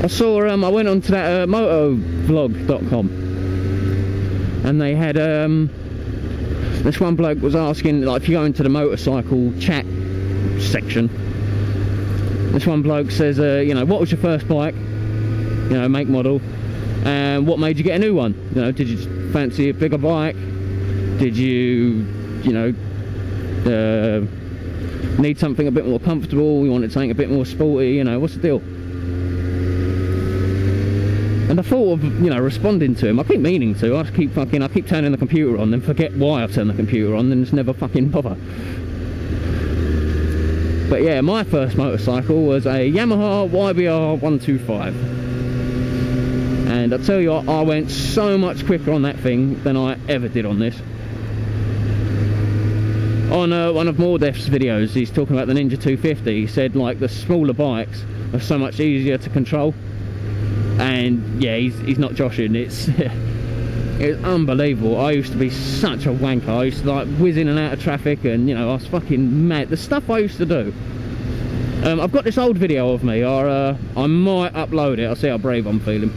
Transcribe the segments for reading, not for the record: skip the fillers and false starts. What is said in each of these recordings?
I saw, I went on to that motovlog.com, and they had, this one bloke was asking, like, if you go into the motorcycle chat section, this one bloke says, you know, what was your first bike, you know, make, model, and what made you get a new one? You know, did you fancy a bigger bike? Did you, you know, need something a bit more comfortable? You wanted something a bit more sporty? You know, what's the deal? And I thought of, you know, responding to him. I keep meaning to. I keep turning the computer on, then forget why I've turned the computer on, then just never fucking bother. But yeah, my first motorcycle was a Yamaha YBR 125. And I tell you what, I went so much quicker on that thing than I ever did on this. On one of Mordef's videos, he's talking about the Ninja 250. He said, like, the smaller bikes are so much easier to control. And yeah, he's not joshing. It's it's unbelievable. I used to be such a wanker. I used to, like, whiz in and out of traffic, and, you know, I was fucking mad. The stuff I used to do. I've got this old video of me. I might upload it. I'll see how brave I'm feeling.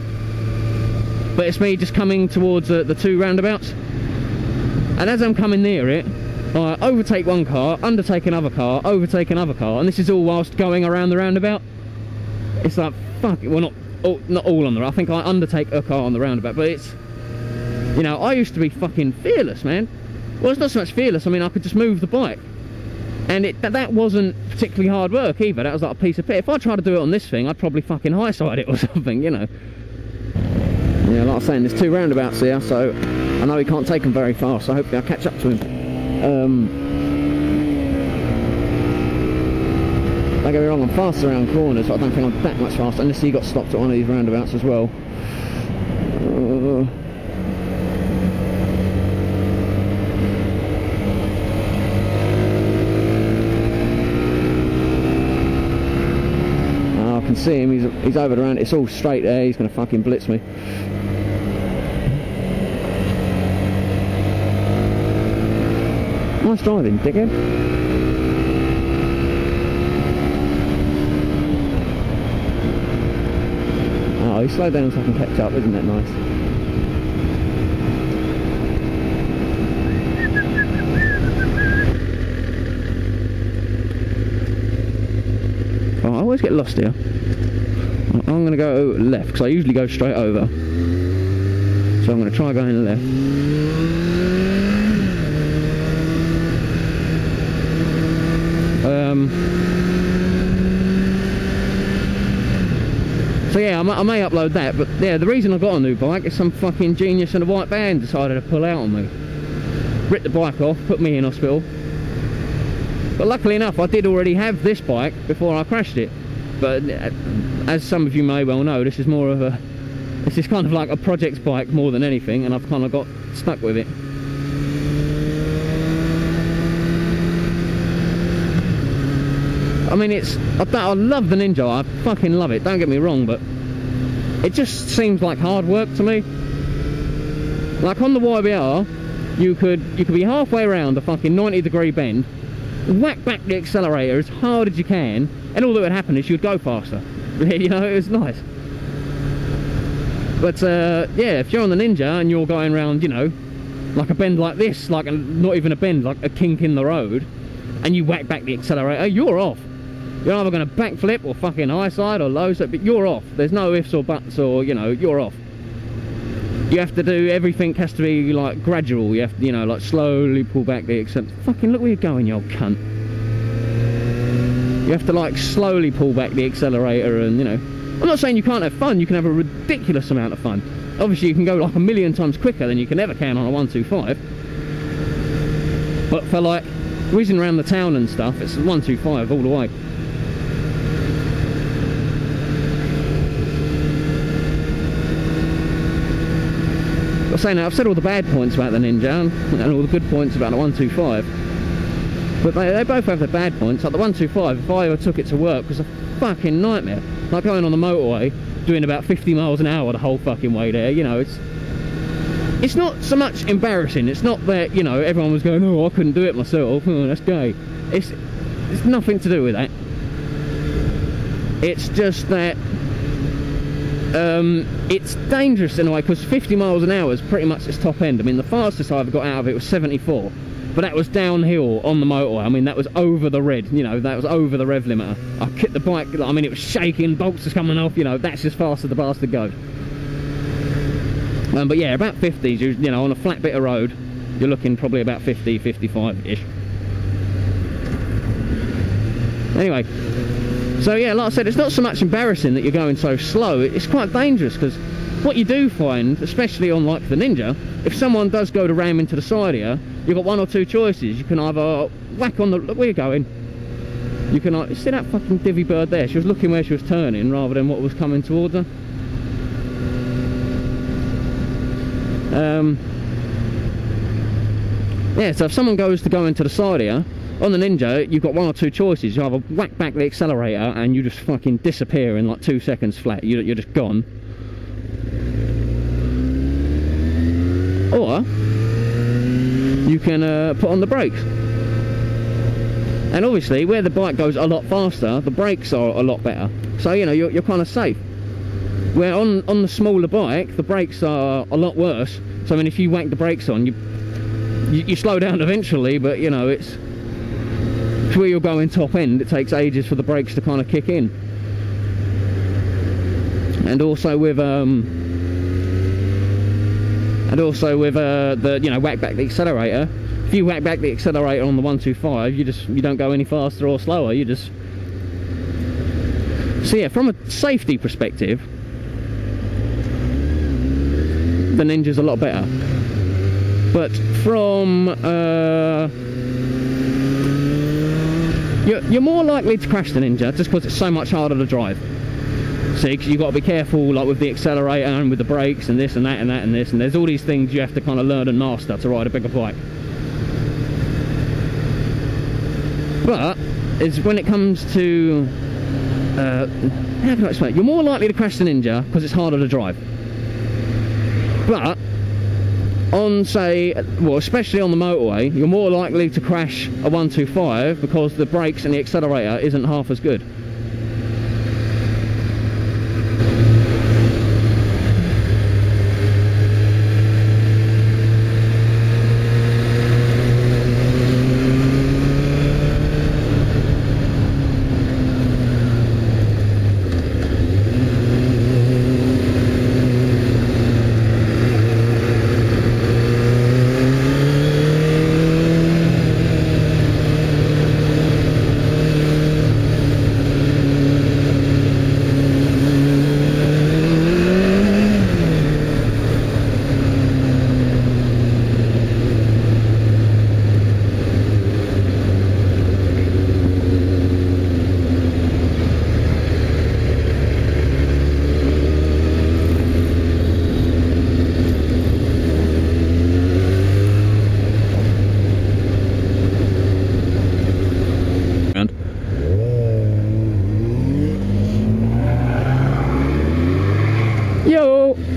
But it's me just coming towards the two roundabouts, and as I'm coming near it, I overtake one car, undertake another car, overtake another car, and this is all whilst going around the roundabout. It's like, fuck it, well, not all on the, I think I undertake a car on the roundabout, but it's, you know, I used to be fucking fearless, man. Well, it's not so much fearless, I mean, I could just move the bike, and that wasn't particularly hard work either. That was like a piece of pit. If I tried to do it on this thing, I'd probably fucking high side it or something, you know. Yeah, like I was saying, there's two roundabouts here, so I know he can't take them very fast, so hopefully I'll catch up to him. Don't get me wrong, I'm fast around corners, but I don't think I'm that much faster, unless he got stopped at one of these roundabouts as well. I can see him, he's over the round, it's all straight there, he's going to fucking blitz me. Nice driving, dickhead. Oh, he slowed down so I can catch up, isn't that nice? Oh, I always get lost here. I'm going to go left, because I usually go straight over. So I'm going to try going left. So yeah, I may upload that, but yeah, the reason I got a new bike is some fucking genius in a white van decided to pull out on me. Ripped the bike off, put me in hospital. But luckily enough, I did already have this bike before I crashed it. But as some of you may well know, this is more of a, this is kind of like a project's bike more than anything, and I've kind of got stuck with it. I mean, I love the Ninja, I fucking love it, don't get me wrong, but it just seems like hard work to me. Like on the YBR, you could be halfway around a fucking 90-degree bend, whack back the accelerator as hard as you can, and all that would happen is you'd go faster. You know, it was nice. But yeah, if you're on the Ninja and you're going around, you know, like a bend like this, like not even a bend, like a kink in the road, and you whack back the accelerator, you're off. You're either going to backflip or fucking high side or low side, but you're off. There's no ifs or buts, or, you know, you're off. You have to do, everything has to be like gradual. You have to, you know, like slowly pull back the accelerator. Fucking look where you're going, you old cunt. You have to like slowly pull back the accelerator, and, you know, I'm not saying you can't have fun. You can have a ridiculous amount of fun. Obviously you can go like 1,000,000 times quicker than you can ever can on a 125. But for like whizzing around the town and stuff, it's 125 all the way. I'm saying that, I've said all the bad points about the Ninja and all the good points about the 125, but they both have their bad points. Like the 125, if I ever took it to work, was a fucking nightmare. Like going on the motorway, doing about 50 miles an hour the whole fucking way there, you know, it's not so much embarrassing. It's not that, you know, everyone was going, oh, I couldn't do it myself, oh, that's gay. It's nothing to do with that. It's just that it's dangerous in a way, because 50 miles an hour is pretty much its top end. I mean, the fastest I ever got out of it was 74, but that was downhill on the motorway. I mean, that was over the red, you know, that was over the rev limiter. I kicked the bike, I mean, it was shaking, bolts was coming off, you know, that's as fast as the bastard goes. But yeah, about 50s, you know, on a flat bit of road, you're looking probably about 50, 55-ish. Anyway, so yeah, like I said, it's not so much embarrassing that you're going so slow, it's quite dangerous, because what you do find, especially on like the Ninja, if someone does go to ram into the side of you, you've got one or two choices. You can either whack on the, look where you're going, you can, see that fucking divvy bird there, she was looking where she was turning rather than what was coming towards her. Yeah, so if someone goes to go into the side of you, on the Ninja, you've got one or two choices. You either whack back the accelerator and you just fucking disappear in like 2 seconds flat. You're just gone. Or you can put on the brakes. And obviously, where the bike goes a lot faster, the brakes are a lot better. So, you know, you're kind of safe. Where on the smaller bike, the brakes are a lot worse. So, I mean, if you whack the brakes on, you slow down eventually, but, you know, it's where you're going top end, it takes ages for the brakes to kind of kick in. And also with the, you know, whack back the accelerator. If you whack back the accelerator on the 125, you don't go any faster or slower, you just... So yeah, from a safety perspective, the Ninja's a lot better. But from you're more likely to crash the Ninja just because it's so much harder to drive. See, because you've got to be careful, like with the accelerator and with the brakes and this and that and that and this, and there's all these things you have to kind of learn and master to ride a bigger bike. But it's when it comes to how can I explain it? You're more likely to crash the Ninja because it's harder to drive. But on, say, well, especially on the motorway, you're more likely to crash a 125 because the brakes and the accelerator isn't half as good.